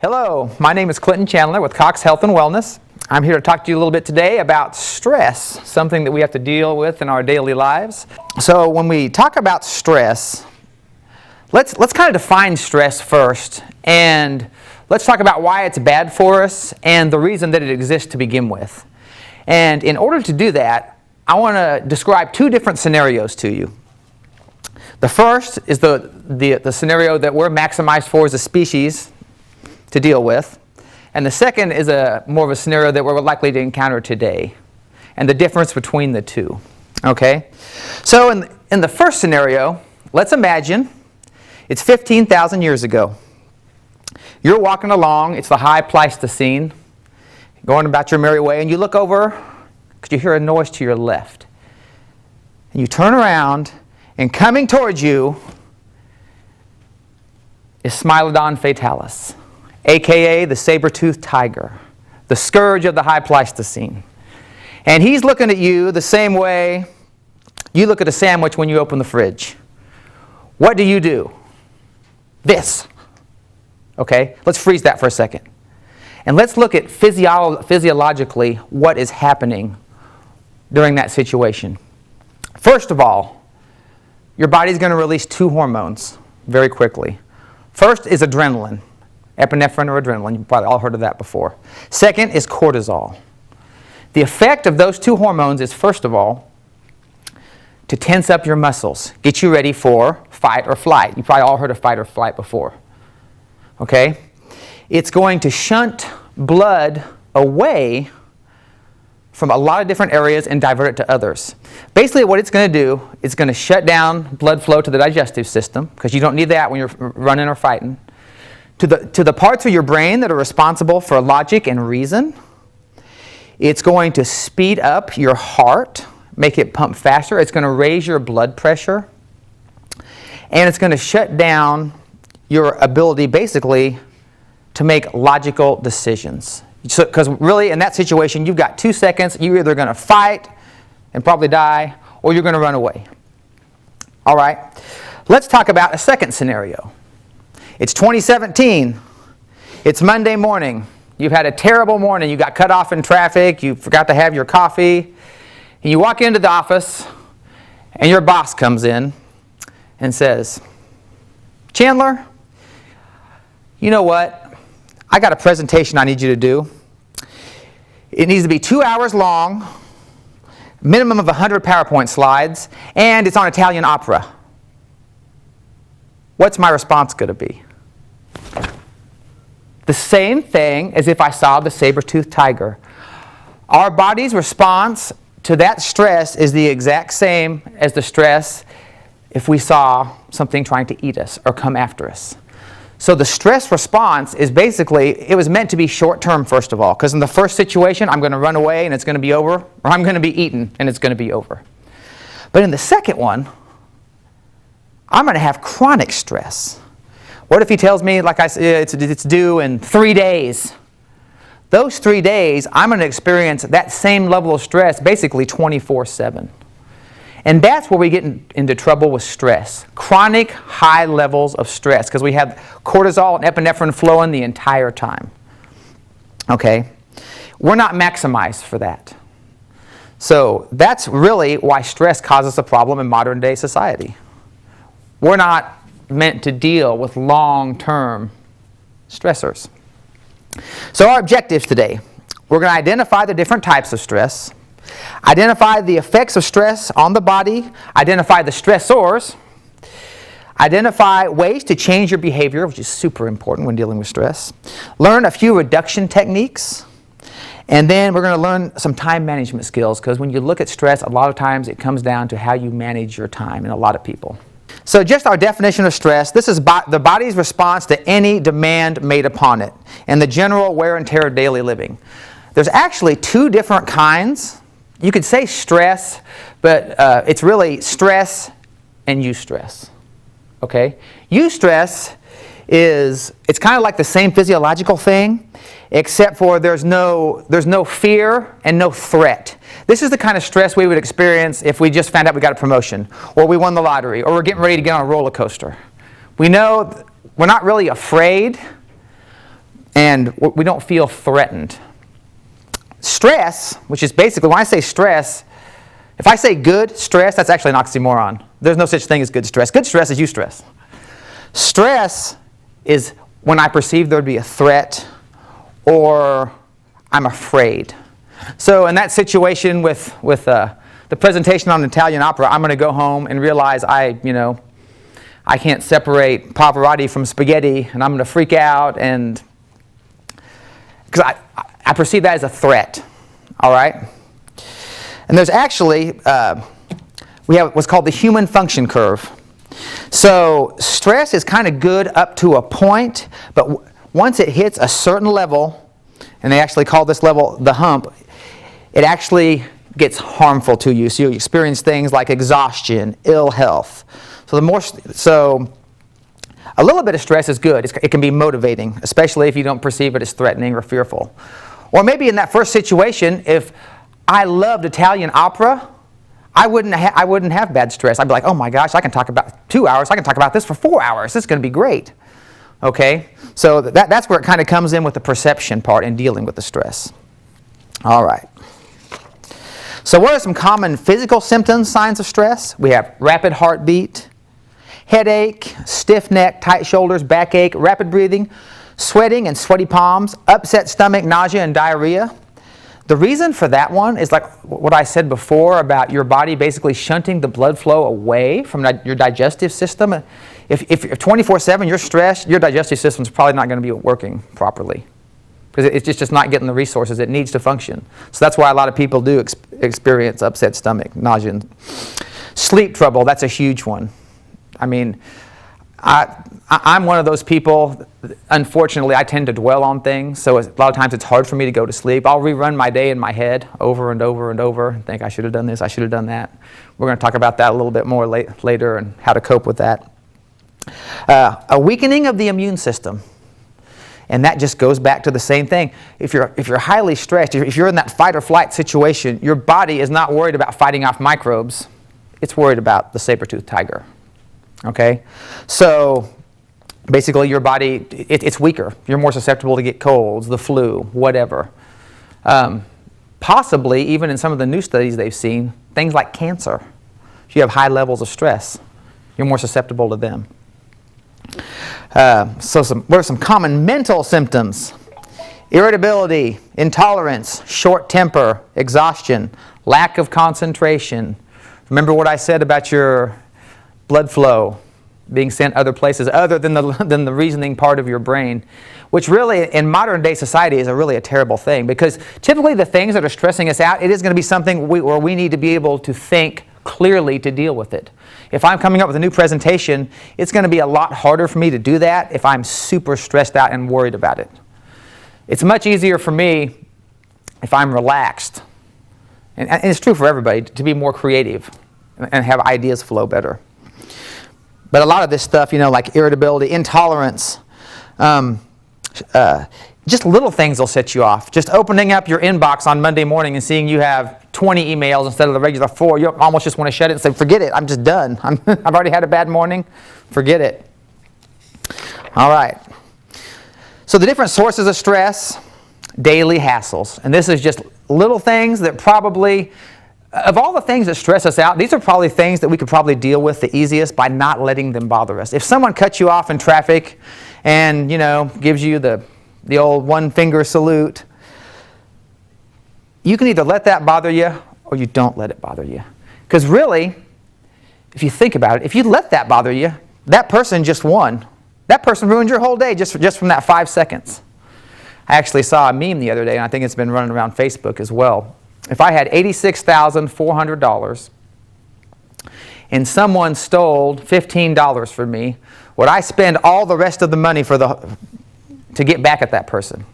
Hello, my name is Chandler with CoxHealth and Wellness. I'm here to talk to you a little bit today about stress, something that we have to deal with in our daily lives. So when we talk about stress, let's kind of define stress first, and let's talk about why it's bad for us and the reason that it exists to begin with. And in order to do that, I want to describe two different scenarios to you. The first is the scenario that we're maximized for as a species to deal with. And the second is more of a scenario that we're likely to encounter today, and the difference between the two. Okay? So in the first scenario, let's imagine it's 15,000 years ago. You're walking along, it's the high Pleistocene, going about your merry way, and you look over because you hear a noise to your left. And you turn around, and coming towards you is Smilodon fatalis, aka the saber-toothed tiger, the scourge of the high Pleistocene. And he's looking at you the same way you look at a sandwich when you open the fridge. What do? This. Okay, let's freeze that for a second. And let's look at physiologically what is happening during that situation. First of all, your body's going to release two hormones very quickly. First is adrenaline. Epinephrine or adrenaline, you've probably all heard of that before. Second is cortisol. The effect of those two hormones is, first of all, to tense up your muscles, get you ready for fight or flight. You've probably all heard of fight or flight before. Okay? It's going to shunt blood away from a lot of different areas and divert it to others. Basically what it's going to do, it's going to shut down blood flow to the digestive system, because you don't need that when you're running or fighting. To the parts of your brain that are responsible for logic and reason. It's going to speed up your heart, make it pump faster. It's going to raise your blood pressure. And it's going to shut down your ability, basically, to make logical decisions. Because really, in that situation, you've got 2 seconds. You're either going to fight and probably die, or you're going to run away. All right. Let's talk about a second scenario. It's 2017. It's Monday morning. You've had a terrible morning. You got cut off in traffic. You forgot to have your coffee. And you walk into the office, and your boss comes in and says, Chandler, you know what? I got a presentation I need you to do. It needs to be 2 hours long, minimum of 100 PowerPoint slides, and it's on Italian opera. What's my response going to be? The same thing as if I saw the saber-toothed tiger. Our body's response to that stress is the exact same as the stress if we saw something trying to eat us or come after us. So the stress response is basically, it was meant to be short-term, first of all, because in the first situation, I'm going to run away and it's going to be over, or I'm going to be eaten and it's going to be over. But in the second one, I'm going to have chronic stress. What if he tells me, like I said, it's due in 3 days? Those 3 days, I'm going to experience that same level of stress basically 24/7. And that's where we get into trouble with stress. Chronic high levels of stress, because we have cortisol and epinephrine flowing the entire time. Okay? We're not maximized for that. So that's really why stress causes a problem in modern day society. We're not meant to deal with long-term stressors. So our objectives today, we're going to identify the different types of stress, identify the effects of stress on the body, identify the stressors, identify ways to change your behavior, which is super important when dealing with stress, learn a few reduction techniques, and then we're going to learn some time management skills, because when you look at stress, a lot of times it comes down to how you manage your time in a lot of people. So just our definition of stress, this is the body's response to any demand made upon it and the general wear and tear of daily living. There's actually two different kinds. You could say stress, but it's really stress and eustress. Okay? Eustress it's kind of like the same physiological thing, except for there's no fear and no threat. This is the kind of stress we would experience if we just found out we got a promotion, or we won the lottery, or we're getting ready to get on a roller coaster. We know we're not really afraid, and we don't feel threatened. Stress, which is basically, when I say stress, if I say good stress, that's actually an oxymoron. There's no such thing as good stress. Good stress is eustress. Stress is when I perceive there would be a threat or I'm afraid. So in that situation with the presentation on Italian opera, I'm going to go home and realize I can't separate Pavarotti from spaghetti, and I'm going to freak out, and because I perceive that as a threat. All right? And there's actually, we have what's called the human function curve. So stress is kind of good up to a point, but once it hits a certain level, and they actually call this level the hump, it actually gets harmful to you. So you experience things like exhaustion, ill health. So a little bit of stress is good. It can be motivating, especially if you don't perceive it as threatening or fearful. Or maybe in that first situation, if I loved Italian opera, I wouldn't have bad stress. I'd be like, oh my gosh, I can talk about 2 hours. I can talk about this for 4 hours. This is going to be great. Okay? So that's where it kind of comes in with the perception part and dealing with the stress. All right. So what are some common physical symptoms, signs of stress? We have rapid heartbeat, headache, stiff neck, tight shoulders, backache, rapid breathing, sweating and sweaty palms, upset stomach, nausea, and diarrhea. The reason for that one is like what I said before about your body basically shunting the blood flow away from your digestive system. If 24/7 you're stressed, your digestive system is probably not going to be working properly, because it's just not getting the resources it needs to function. So that's why a lot of people do experience upset stomach, nausea, and sleep trouble. That's a huge one. I mean, I'm one of those people, unfortunately, I tend to dwell on things, so a lot of times it's hard for me to go to sleep. I'll rerun my day in my head over and over and over and think I should have done this, I should have done that. We're going to talk about that a little bit more later and how to cope with that. A weakening of the immune system. And that just goes back to the same thing. If you're highly stressed, if you're in that fight or flight situation, your body is not worried about fighting off microbes. It's worried about the saber-toothed tiger. Okay? So basically your body, it's weaker. You're more susceptible to get colds, the flu, whatever. Possibly, even in some of the new studies they've seen, things like cancer. If you have high levels of stress, you're more susceptible to them. What are some common mental symptoms? Irritability, intolerance, short temper, exhaustion, lack of concentration. Remember what I said about your blood flow being sent other places other than the reasoning part of your brain, which really in modern day society is really a terrible thing, because typically the things that are stressing us out, it is going to be something where we need to be able to think clearly to deal with it. If I'm coming up with a new presentation, it's going to be a lot harder for me to do that if I'm super stressed out and worried about it. It's much easier for me if I'm relaxed, and it's true for everybody, to be more creative and have ideas flow better. But a lot of this stuff, like irritability, intolerance, just little things will set you off. Just opening up your inbox on Monday morning and seeing you have 20 emails instead of the regular 4, you almost just want to shut it and say, forget it, I'm just done. I've already had a bad morning, forget it. All right. So the different sources of stress, daily hassles. And this is just little things that probably, of all the things that stress us out, these are probably things that we could probably deal with the easiest by not letting them bother us. If someone cuts you off in traffic and, gives you the old one-finger salute, you can either let that bother you or you don't let it bother you. Because really, if you think about it, if you let that bother you, that person just won. That person ruined your whole day just from that 5 seconds. I actually saw a meme the other day, and I think it's been running around Facebook as well. If I had $86,400 and someone stole $15 from me, would I spend all the rest of the money to get back at that person?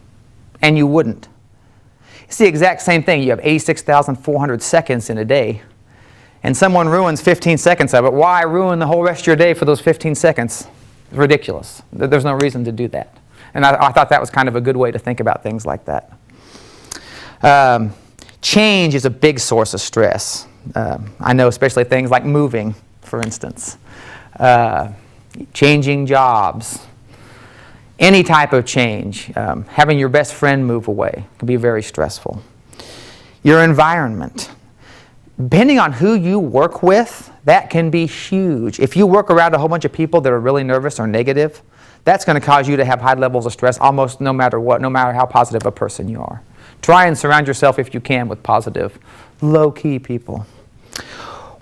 And you wouldn't. It's the exact same thing. You have 86,400 seconds in a day, and someone ruins 15 seconds of it. Why ruin the whole rest of your day for those 15 seconds? It's ridiculous. There's no reason to do that. And I thought that was kind of a good way to think about things like that. Change is a big source of stress. I know especially things like moving, for instance. Changing jobs. Any type of change, having your best friend move away can be very stressful. Your environment. Depending on who you work with, that can be huge. If you work around a whole bunch of people that are really nervous or negative, that's going to cause you to have high levels of stress almost no matter what, no matter how positive a person you are. Try and surround yourself, if you can, with positive, low-key people.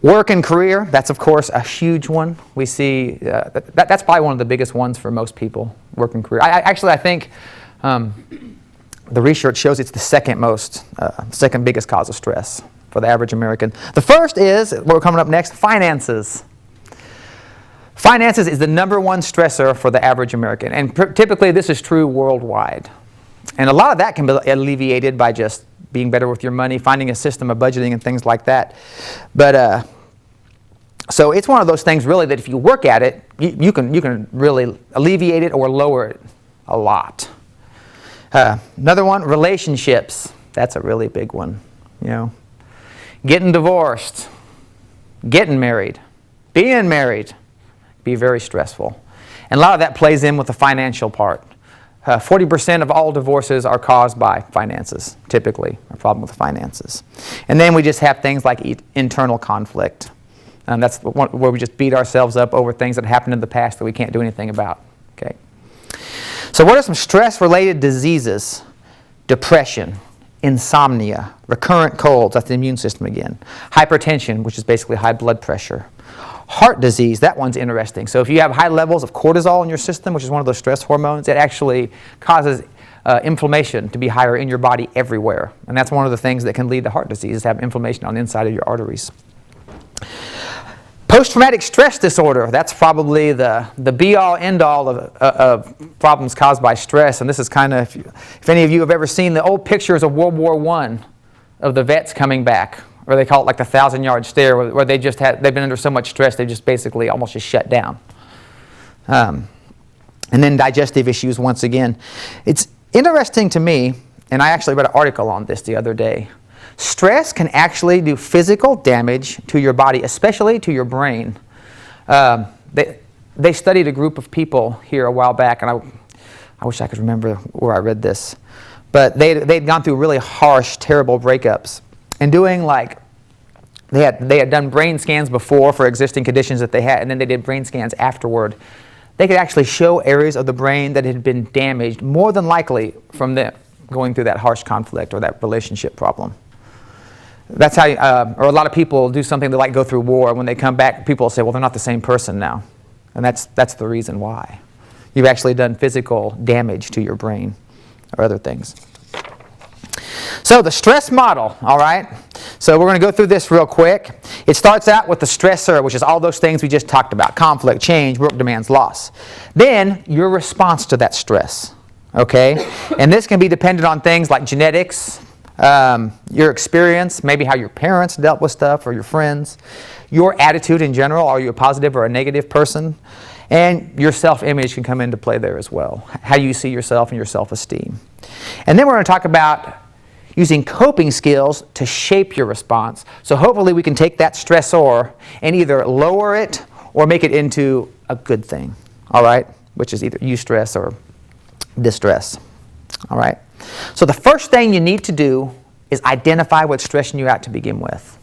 Work and career, that's of course a huge one. We see, that's probably one of the biggest ones for most people, work and career. I think the research shows it's the second biggest cause of stress for the average American. The first is, what we're coming up next, finances. Finances is the number one stressor for the average American, and typically this is true worldwide. And a lot of that can be alleviated by just being better with your money, finding a system of budgeting and things like that. But so it's one of those things really that if you work at it, you can really alleviate it or lower it a lot. Another one, relationships. That's a really big one, you know. Getting divorced, getting married, being married, be very stressful. And a lot of that plays in with the financial part. 40% of all divorces are caused by finances, typically, a problem with the finances. And then we just have things like internal conflict. That's where we just beat ourselves up over things that happened in the past that we can't do anything about. Okay. So what are some stress-related diseases? Depression, insomnia, recurrent colds, that's the immune system again. Hypertension, which is basically high blood pressure. Heart disease, that one's interesting. So if you have high levels of cortisol in your system, which is one of those stress hormones, it actually causes inflammation to be higher in your body everywhere. And that's one of the things that can lead to heart disease, is to have inflammation on the inside of your arteries. Post-traumatic stress disorder, that's probably the be-all, end-all of problems caused by stress. And this is kind of, if any of you have ever seen the old pictures of World War I of the vets coming back, or they call it like the 1,000-yard stare, where they've been under so much stress they just basically almost just shut down. And then digestive issues once again. It's interesting to me, and I actually read an article on this the other day. Stress can actually do physical damage to your body, especially to your brain. They studied a group of people here a while back, and I wish I could remember where I read this. But they'd gone through really harsh, terrible breakups. And doing like, they had done brain scans before for existing conditions that they had, and then they did brain scans afterward. They could actually show areas of the brain that had been damaged, more than likely from them going through that harsh conflict or that relationship problem. That's how, or a lot of people do something they like go through war. When they come back, people say, well, they're not the same person now. And that's the reason why. You've actually done physical damage to your brain or other things. So the stress model, all right? So we're going to go through this real quick. It starts out with the stressor, which is all those things we just talked about: conflict, change, work demands, loss. Then your response to that stress, okay? And this can be dependent on things like genetics, your experience, maybe how your parents dealt with stuff or your friends, your attitude in general, are you a positive or a negative person? And your self-image can come into play there as well, how you see yourself and your self-esteem. And then we're going to talk about using coping skills to shape your response. So hopefully we can take that stressor and either lower it or make it into a good thing, all right? Which is either eustress or distress, all right? So the first thing you need to do is identify what's stressing you out to begin with.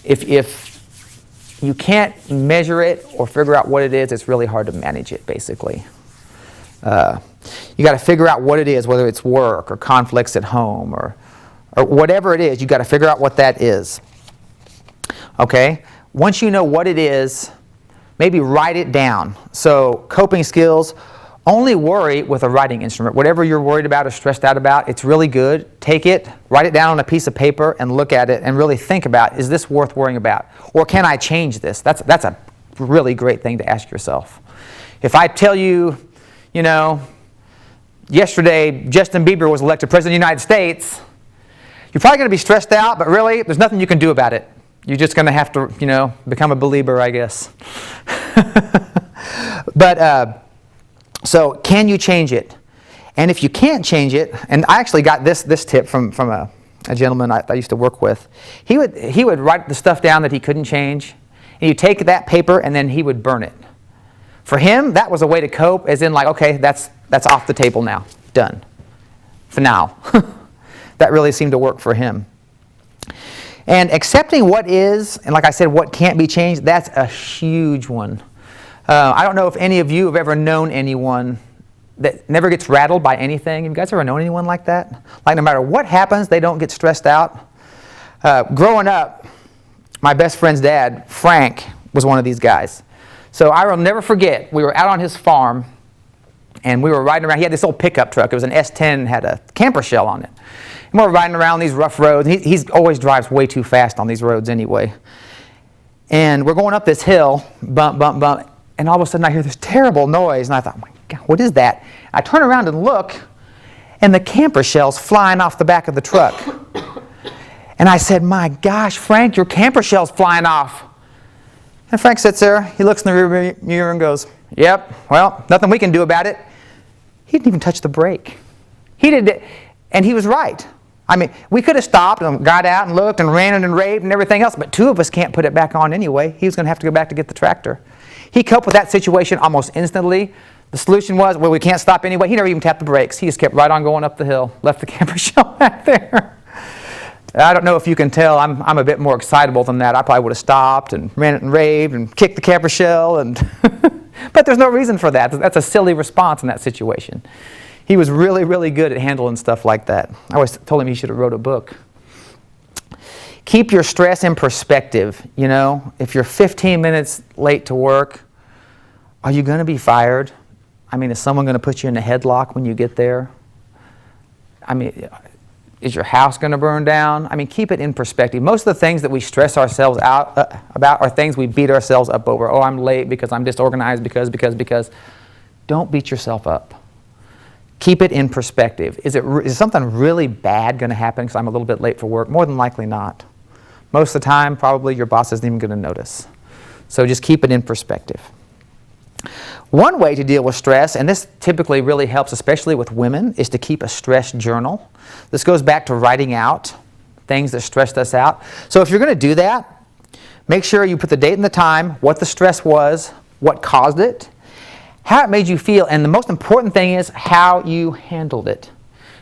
If you can't measure it or figure out what it is, it's really hard to manage it, basically. You got to figure out what it is, whether it's work or conflicts at home or whatever it is. You got to figure out what that is. Okay? Once you know what it is, maybe write it down. So coping skills, only worry with a writing instrument. Whatever you're worried about or stressed out about, it's really good. Take it, write it down on a piece of paper and look at it and really think about, is this worth worrying about? Or can I change this? That's a really great thing to ask yourself. If I tell you, you know, yesterday Justin Bieber was elected President of the United States, you're probably going to be stressed out, but really there's nothing you can do about it. You're just going to have to, you know, become a believer, I guess. But so can you change it? And if you can't change it, and I actually got this tip from a gentleman I used to work with. He would write the stuff down that he couldn't change, and you take that paper and then he would burn it For him, that was a way to cope, as in like, okay, that's off the table now, done, for now. That really seemed to work for him. And accepting what is, and like I said, what can't be changed, that's a huge one. I don't know if any of you have ever known anyone that never gets rattled by anything. Have you guys ever known anyone like that? Like no matter what happens, they don't get stressed out. Growing up, my best friend's dad, Frank, was one of these guys. So I will never forget, we were out on his farm, and we were riding around. He had this old pickup truck. It was an S10, had a camper shell on it. And we were riding around these rough roads. He always drives way too fast on these roads anyway. And we're going up this hill, bump, bump, bump, and all of a sudden I hear this terrible noise, and I thought, oh my God, what is that? I turn around and look, and the camper shell's flying off the back of the truck. And I said, my gosh, Frank, your camper shell's flying off. And Frank sits there, he looks in the rear mirror and goes, yep, well, nothing we can do about it. He didn't even touch the brake. He did, and he was right. I mean, we could have stopped and got out and looked and ran it and raved and everything else, but two of us can't put it back on anyway. He was going to have to go back to get the tractor. He coped with that situation almost instantly. The solution was, well, we can't stop anyway. He never even tapped the brakes. He just kept right on going up the hill, left the camper shell back there. I don't know if you can tell, I'm a bit more excitable than that. I probably would have stopped and ran it and raved and kicked the camper shell, and but there's no reason for that. That's a silly response in that situation. He was really, really good at handling stuff like that. I always told him he should have wrote a book. Keep your stress in perspective. You know, if you're 15 minutes late to work, are you going to be fired? I mean, is someone going to put you in a headlock when you get there? I mean, is your house going to burn down? I mean, keep it in perspective. Most of the things that we stress ourselves out about are things we beat ourselves up over. Oh, I'm late because I'm disorganized because. Don't beat yourself up. Keep it in perspective. Is something really bad going to happen because I'm a little bit late for work? More than likely not. Most of the time, probably your boss isn't even going to notice. So just keep it in perspective. One way to deal with stress, and this typically really helps, especially with women, is to keep a stress journal. This goes back to writing out things that stressed us out. So if you're going to do that, make sure you put the date and the time, what the stress was, what caused it, how it made you feel, and the most important thing is how you handled it.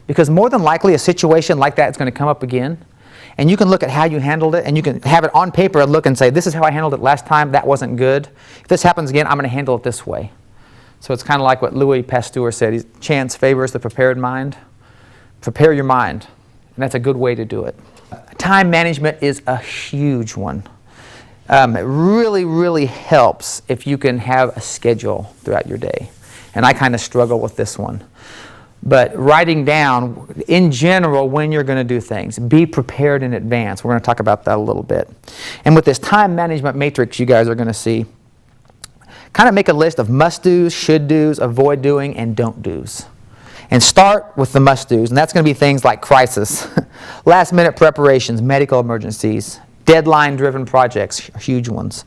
Because more than likely a situation like that is going to come up again, and you can look at how you handled it, and you can have it on paper and look and say, this is how I handled it last time, that wasn't good. If this happens again, I'm going to handle it this way. So it's kind of like what Louis Pasteur said, chance favors the prepared mind. Prepare your mind, and that's a good way to do it. Time management is a huge one. It really, really helps if you can have a schedule throughout your day. And I kind of struggle with this one. But writing down, in general, when you're going to do things. Be prepared in advance. We're going to talk about that a little bit. And with this time management matrix you guys are going to see, kind of make a list of must-dos, should-dos, avoid doing, and don't-dos. And start with the must-dos. And that's going to be things like crisis, last-minute preparations, medical emergencies, deadline-driven projects, huge ones.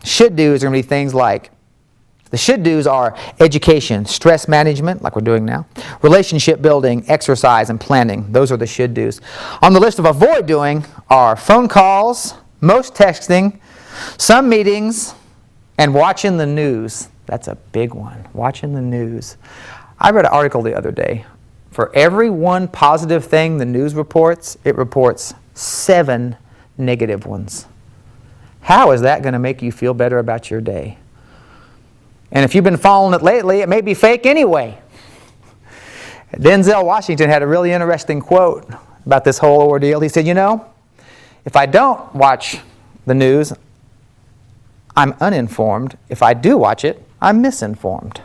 Should-dos are going to be things like, the should-dos are education, stress management, like we're doing now, relationship building, exercise, and planning. Those are the should-dos. On the list of avoid doing are phone calls, most texting, some meetings, and watching the news. That's a big one, watching the news. I read an article the other day. For every one positive thing the news reports, it reports 7 negative ones. How is that going to make you feel better about your day? And if you've been following it lately, it may be fake anyway. Denzel Washington had a really interesting quote about this whole ordeal. He said, you know, if I don't watch the news, I'm uninformed. If I do watch it, I'm misinformed.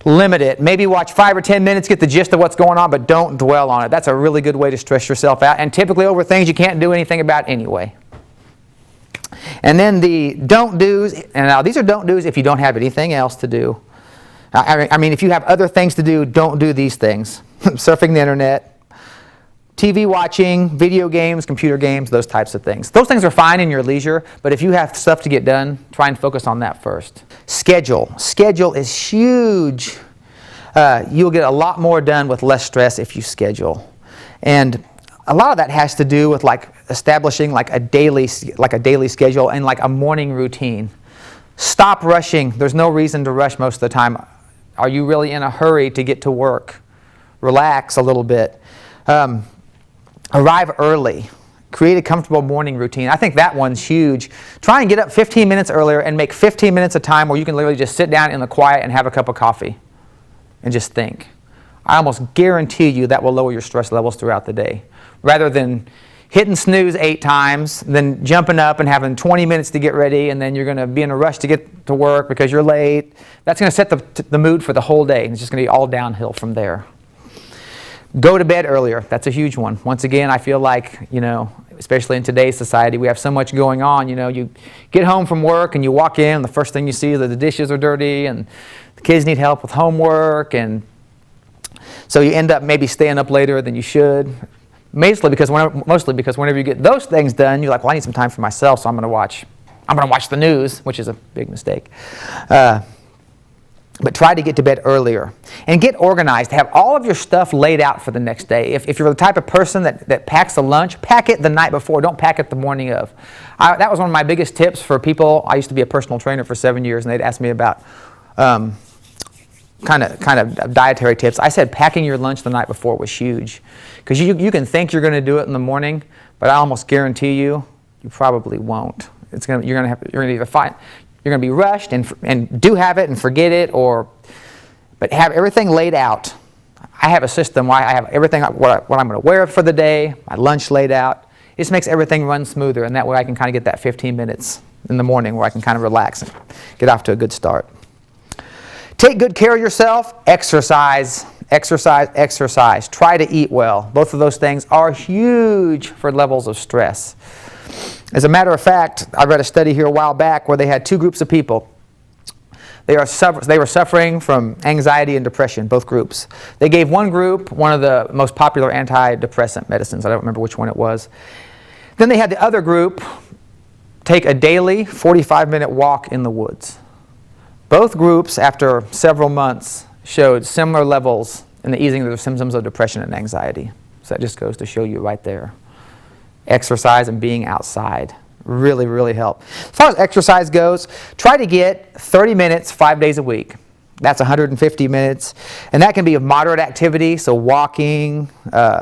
Limit it. Maybe watch 5 or 10 minutes, get the gist of what's going on, but don't dwell on it. That's a really good way to stress yourself out, and typically over things you can't do anything about anyway. And then the don't do's, and now these are don't do's if you don't have anything else to do. I mean, if you have other things to do, don't do these things. Surfing the internet, TV watching, video games, computer games, those types of things. Those things are fine in your leisure, but if you have stuff to get done, try and focus on that first. Schedule. Schedule is huge. You'll get a lot more done with less stress if you schedule. And a lot of that has to do with like establishing like a daily schedule and like a morning routine. Stop rushing. There's no reason to rush most of the time. Are you really in a hurry to get to work? Relax a little bit. Arrive early. Create a comfortable morning routine. I think that one's huge. Try and get up 15 minutes earlier and make 15 minutes of time where you can literally just sit down in the quiet and have a cup of coffee and just think. I almost guarantee you that will lower your stress levels throughout the day. Rather than hitting snooze 8 times, then jumping up and having 20 minutes to get ready, and then you're going to be in a rush to get to work because you're late. That's going to set the mood for the whole day, and it's just going to be all downhill from there. Go to bed earlier. That's a huge one. Once again, I feel like, especially in today's society, we have so much going on. You get home from work and you walk in, and the first thing you see is that the dishes are dirty and the kids need help with homework, and so you end up maybe staying up later than you should. Mostly because whenever you get those things done, you're like, well, I need some time for myself, so I'm going to watch the news, which is a big mistake. But try to get to bed earlier and get organized. Have all of your stuff laid out for the next day. If you're the type of person that packs a lunch, pack it the night before. Don't pack it the morning of. That was one of my biggest tips for people. I used to be a personal trainer for 7 years, and they'd ask me about kind of dietary tips. I said packing your lunch the night before was huge, because you can think you're going to do it in the morning, but I almost guarantee you probably won't. You're going to be rushed and do have it and forget it, but have everything laid out. I have a system where I have everything, what I'm going to wear for the day, my lunch laid out. It just makes everything run smoother, and that way I can kind of get that 15 minutes in the morning where I can kind of relax and get off to a good start. Take good care of yourself. Exercise, exercise, exercise. Try to eat well. Both of those things are huge for levels of stress. As a matter of fact, I read a study here a while back where they had 2 groups of people. They were suffering from anxiety and depression, both groups. They gave one group one of the most popular antidepressant medicines. I don't remember which one it was. Then they had the other group take a daily 45-minute walk in the woods. Both groups, after several months, showed similar levels in the easing of the symptoms of depression and anxiety. So that just goes to show you right there. Exercise and being outside really, really help. As far as exercise goes, try to get 30 minutes 5 days a week. That's 150 minutes. And that can be of moderate activity, so walking,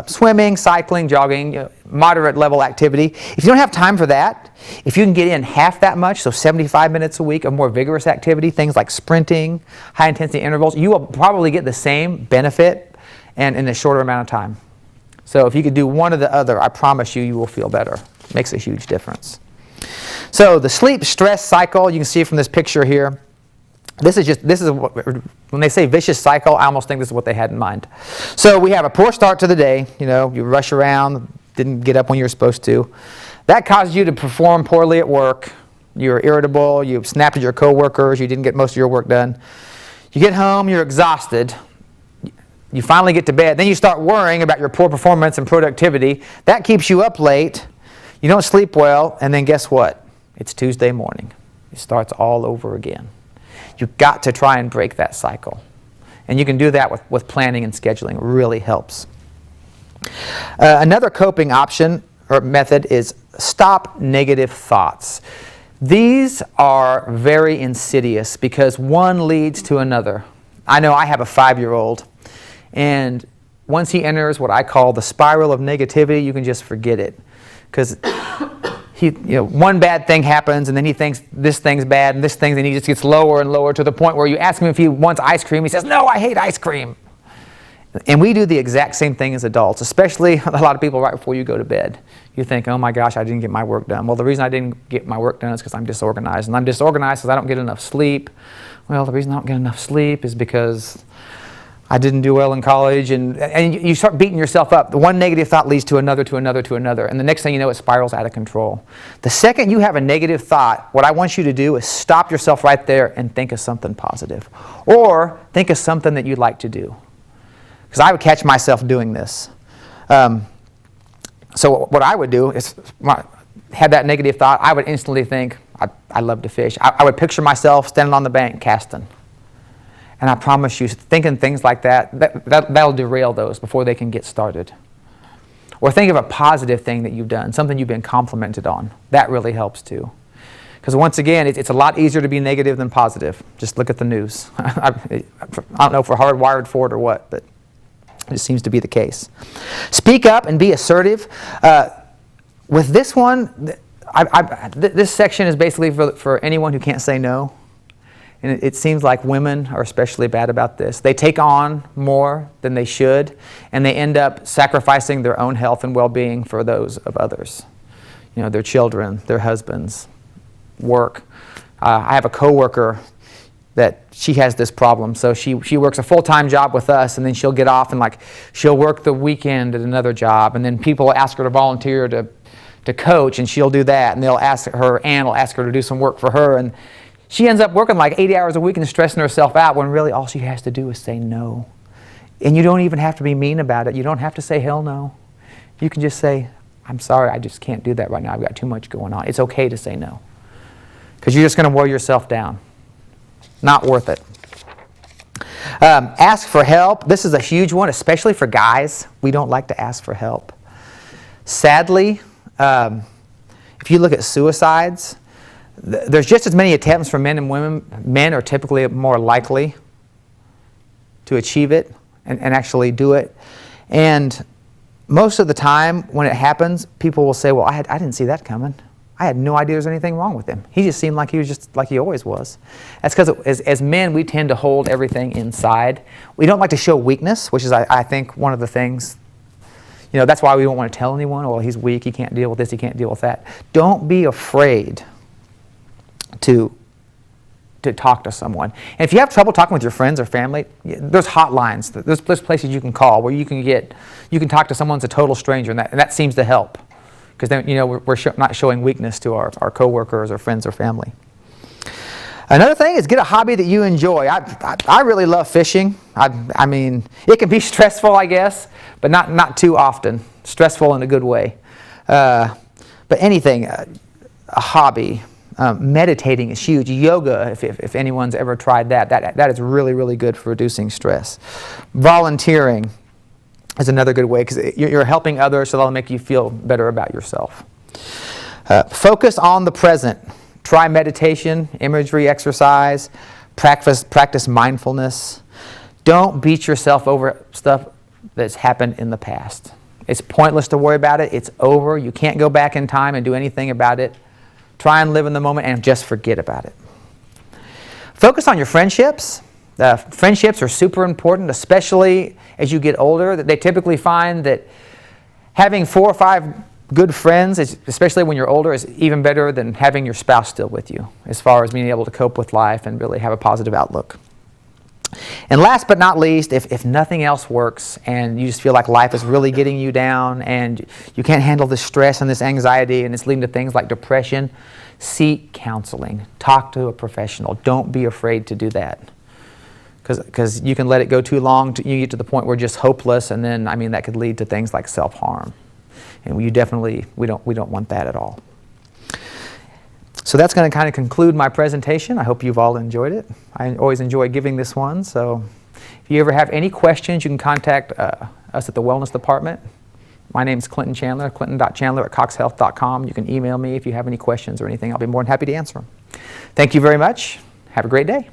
swimming, cycling, jogging, moderate level activity. If you don't have time for that, if you can get in half that much, so 75 minutes a week of more vigorous activity, things like sprinting, high intensity intervals, you will probably get the same benefit and in a shorter amount of time. So if you could do one or the other, I promise you will feel better. It makes a huge difference. So the sleep stress cycle, you can see from this picture here. This is what, when they say vicious cycle, I almost think this is what they had in mind. So we have a poor start to the day. You rush around, didn't get up when you were supposed to. That causes you to perform poorly at work. You're irritable. You snapped at your coworkers. You didn't get most of your work done. You get home. You're exhausted. You finally get to bed. Then you start worrying about your poor performance and productivity. That keeps you up late. You don't sleep well. And then guess what? It's Tuesday morning. It starts all over again. You've got to try and break that cycle. And you can do that with planning and scheduling. It really helps. Another coping option or method is stop negative thoughts. These are very insidious because one leads to another. I know I have a 5-year-old, and once he enters what I call the spiral of negativity, you can just forget it. Because one bad thing happens, and then he thinks this thing's bad, and this thing, and he just gets lower and lower to the point where you ask him if he wants ice cream. He says, "No, I hate ice cream." And we do the exact same thing as adults, especially a lot of people right before you go to bed. You think, "Oh my gosh, I didn't get my work done." Well, the reason I didn't get my work done is because I'm disorganized. And I'm disorganized because I don't get enough sleep. Well, the reason I don't get enough sleep is because I didn't do well in college, and you start beating yourself up. The one negative thought leads to another, to another, to another, and the next thing you know, it spirals out of control. The second you have a negative thought, what I want you to do is stop yourself right there and think of something positive, or think of something that you'd like to do. Because I would catch myself doing this. So what I would do is, when I had that negative thought, I would instantly think, I love to fish. I would picture myself standing on the bank casting. And I promise you, thinking things like that'll derail those before they can get started. Or think of a positive thing that you've done, something you've been complimented on. That really helps too. Because once again, it's a lot easier to be negative than positive. Just look at the news. I don't know if we're hardwired for it or what, but it seems to be the case. Speak up and be assertive. With this one, this section is basically for anyone who can't say no. And it seems like women are especially bad about this. They take on more than they should, and they end up sacrificing their own health and well-being for those of others. You know, their children, their husbands, work. I have a coworker that she has this problem. So she works a full-time job with us, and then she'll get off and she'll work the weekend at another job, and then people ask her to volunteer to coach, and she'll do that, and Ann will ask her to do some work for her, and she ends up working like 80 hours a week and stressing herself out when really all she has to do is say no. And you don't even have to be mean about it. You don't have to say hell no. You can just say, I'm sorry, I just can't do that right now. I've got too much going on. It's okay to say no. Because you're just going to wear yourself down. Not worth it. Ask for help. This is a huge one, especially for guys. We don't like to ask for help. Sadly, if you look at suicides, there's just as many attempts for men and women. Men are typically more likely to achieve it and actually do it. And most of the time when it happens, people will say, well, I didn't see that coming. I had no idea there was anything wrong with him. He just seemed like he was just like he always was. That's because as men, we tend to hold everything inside. We don't like to show weakness, which is, I think, one of the things. You know, that's why we don't want to tell anyone, well, he's weak, he can't deal with this, he can't deal with that. Don't be afraid to talk to someone. And if you have trouble talking with your friends or family, there's hotlines, there's places you can call where you can talk to someone who's a total stranger, and that seems to help. Because then, you know, we're not showing weakness to our coworkers or friends or family. Another thing is get a hobby that you enjoy. I really love fishing. I mean, it can be stressful, I guess, but not too often. Stressful in a good way. But anything, a hobby. Meditating is huge. Yoga, if anyone's ever tried that is really, really good for reducing stress. Volunteering is another good way because you're helping others, so that'll make you feel better about yourself. Focus on the present. Try meditation, imagery exercise, practice mindfulness. Don't beat yourself over stuff that's happened in the past. It's pointless to worry about it. It's over. You can't go back in time and do anything about it. Try and live in the moment and just forget about it. Focus on your friendships. Friendships are super important, especially as you get older. They typically find that having 4 or 5 good friends, especially when you're older, is even better than having your spouse still with you, as far as being able to cope with life and really have a positive outlook. And last but not least, if nothing else works and you just feel like life is really getting you down and you can't handle this stress and this anxiety and it's leading to things like depression, seek counseling. Talk to a professional. Don't be afraid to do that. Because you can let it go too long, you get to the point where you're just hopeless, and then, I mean, that could lead to things like self-harm. And we don't want that at all. So that's going to kind of conclude my presentation. I hope you've all enjoyed it. I always enjoy giving this one. So if you ever have any questions, you can contact us at the Wellness Department. My name's Clinton Chandler, clinton.chandler@coxhealth.com. You can email me if you have any questions or anything. I'll be more than happy to answer them. Thank you very much. Have a great day.